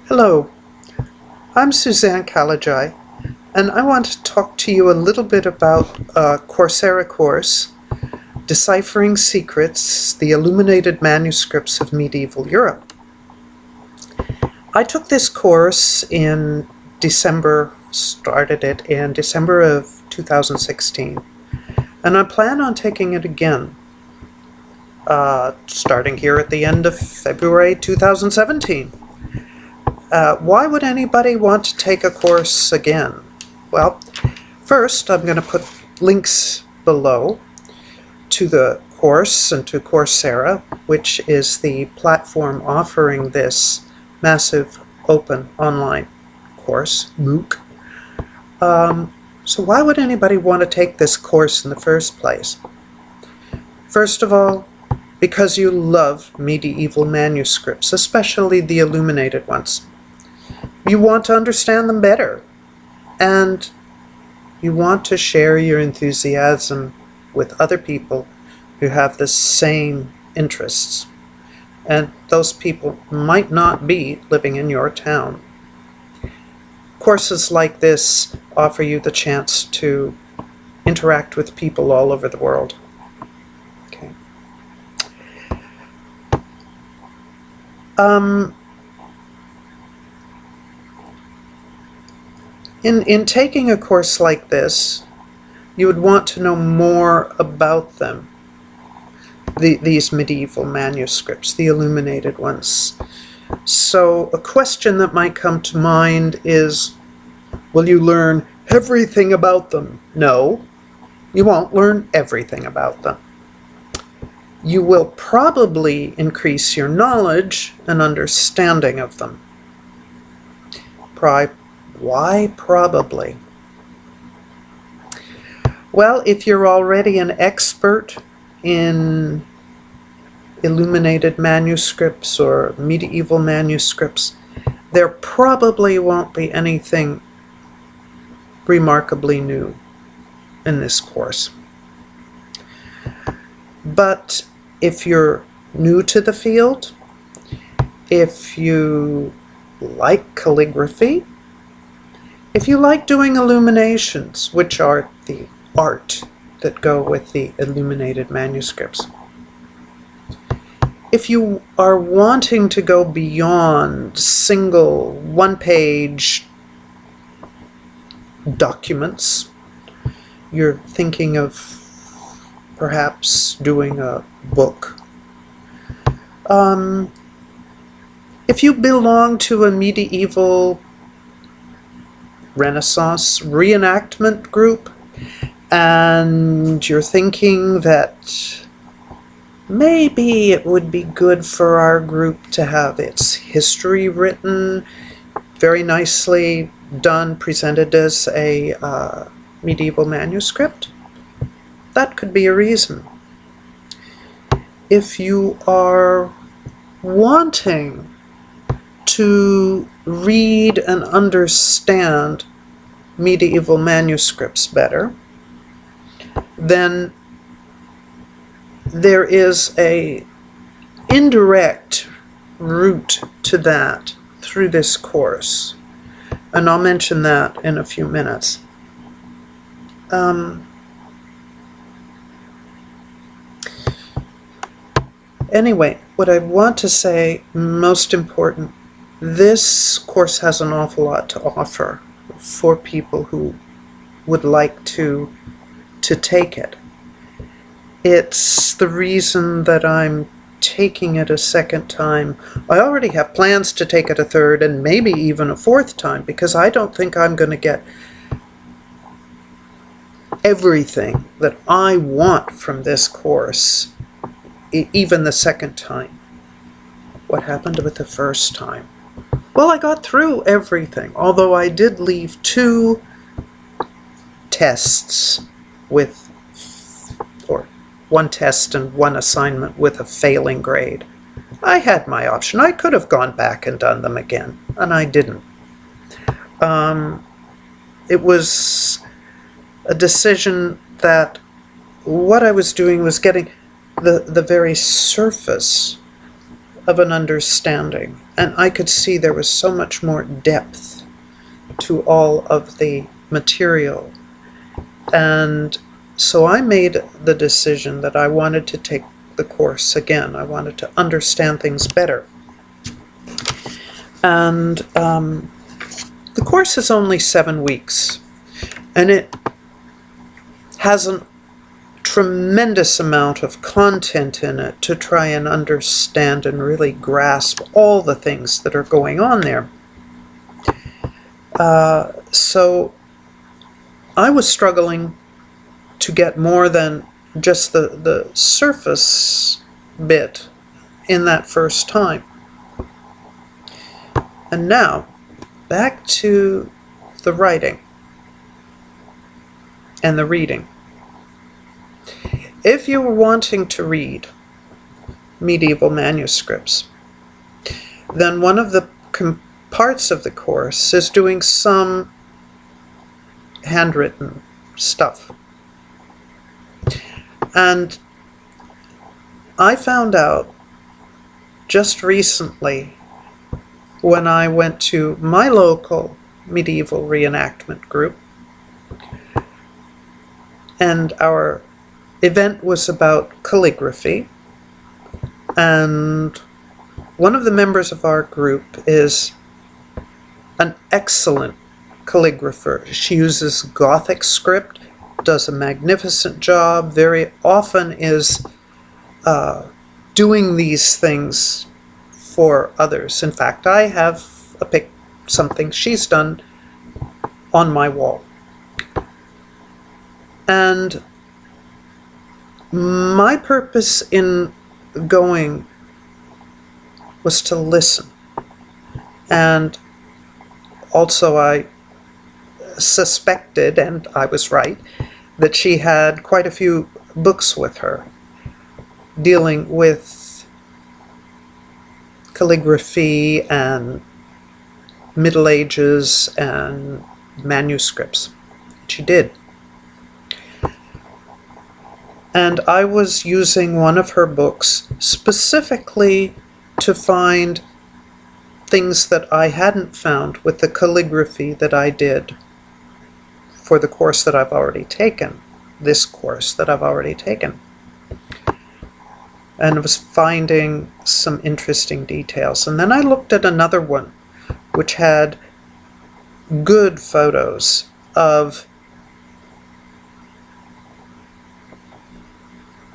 Hello, I'm Suzanne Kalajai, and I want to talk to you a little bit about a Coursera course, Deciphering Secrets, the Illuminated Manuscripts of Medieval Europe. I took this course in December, started it in December of 2016, and I plan on taking it again, starting here at the end of February 2017. Why would anybody want to take a course again? Well, first I'm going to put links below to the course and to Coursera, which is the platform offering this massive open online course, MOOC. So why would anybody want to take this course in the first place? First of all, because you love medieval manuscripts, especially the illuminated ones. You want to understand them better, and you want to share your enthusiasm with other people who have the same interests, and those people might not be living in your town. Courses like this offer you the chance to interact with people all over the world. Okay. In taking a course like this, you would want to know more about them, these medieval manuscripts, the illuminated ones. So a question that might come to mind is, will you learn everything about them? No, you won't learn everything about them. You will probably increase your knowledge and understanding of them. Why probably? Well, if you're already an expert in illuminated manuscripts or medieval manuscripts, there probably won't be anything remarkably new in this course. But if you're new to the field, if you like calligraphy, if you like doing illuminations, which are the art that go with the illuminated manuscripts, if you are wanting to go beyond single one-page documents, you're thinking of perhaps doing a book. If you belong to a medieval Renaissance reenactment group, and you're thinking that maybe it would be good for our group to have its history written, very nicely done, presented as a medieval manuscript, that could be a reason. If you are wanting to read and understand medieval manuscripts better, then there is a indirect route to that through this course, and I'll mention that in a few minutes. Anyway, what I want to say, most important, this course has an awful lot to offer for people who would like to take it. It's the reason that I'm taking it a second time. I already have plans to take it a third and maybe even a fourth time, because I don't think I'm going to get everything that I want from this course, even the second time. What happened with the first time? Well, I got through everything, although I did leave 2 tests with, or 1 test and 1 assignment with a failing grade. I had my option. I could have gone back and done them again, and I didn't. It was a decision that what I was doing was getting the very surface of an understanding and I could see there was so much more depth to all of the material. And so I made the decision that I wanted to take the course again. I wanted to understand things better. And the course is only 7 weeks, and it has a tremendous amount of content in it to try and understand and really grasp all the things that are going on there. So I was struggling to get more than just the surface bit in that first time. And now, back to the writing and the reading. If you were wanting to read medieval manuscripts, then one of the parts of the course is doing some handwritten stuff. And I found out just recently when I went to my local medieval reenactment group, and our event was about calligraphy, and one of the members of our group is an excellent calligrapher. She uses Gothic script, does a magnificent job, very often is doing these things for others. In fact, I have something she's done on my wall. And my purpose in going was to listen. And also I suspected, and I was right, that she had quite a few books with her dealing with calligraphy and Middle Ages and manuscripts. She did. And I was using one of her books specifically to find things that I hadn't found with the calligraphy that I did for the course that I've already taken, this course that I've already taken. And I was finding some interesting details. And then I looked at another one, which had good photos of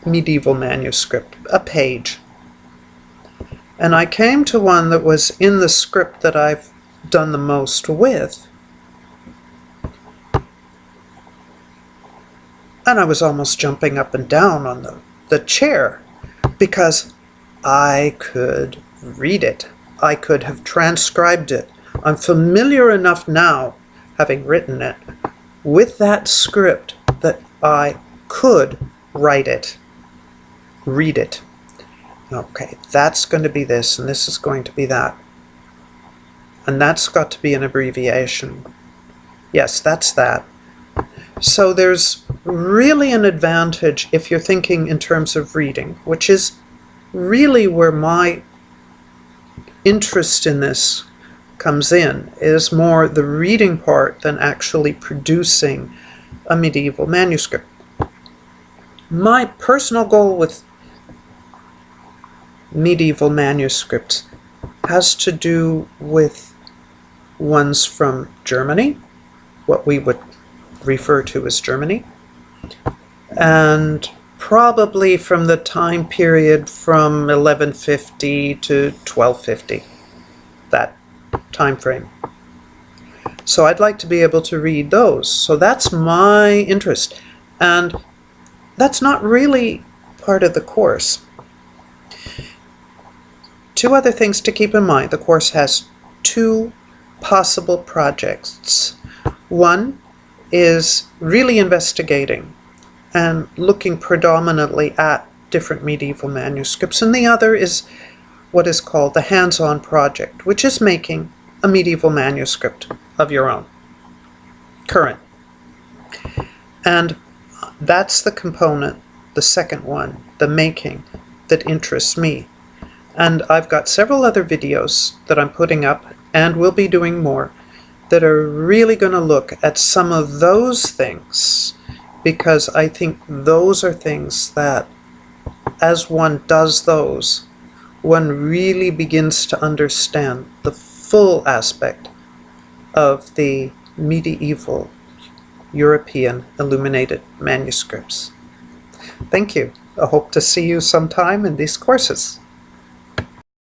medieval manuscript, a page. And I came to one that was in the script that I've done the most with. And I was almost jumping up and down on the chair, because I could read it. I could have transcribed it. I'm familiar enough now, having written it, with that script that I could write it, read it. Okay, that's going to be this, and this is going to be that. And that's got to be an abbreviation. Yes, that's that. So there's really an advantage if you're thinking in terms of reading, which is really where my interest in this comes in, is more the reading part than actually producing a medieval manuscript. My personal goal with medieval manuscripts has to do with ones from Germany, what we would refer to as Germany, and probably from the time period from 1150 to 1250, that time frame. So I'd like to be able to read those. So that's my interest, and that's not really part of the course. Two other things to keep in mind. The course has 2 possible projects. One is really investigating and looking predominantly at different medieval manuscripts, and the other is what is called the hands-on project, which is making a medieval manuscript of your own, current. And that's the component, the second one, the making, that interests me. And I've got several other videos that I'm putting up, and will be doing more, that are really going to look at some of those things, because I think those are things that, as one does those, one really begins to understand the full aspect of the medieval European illuminated manuscripts. Thank you. I hope to see you sometime in these courses.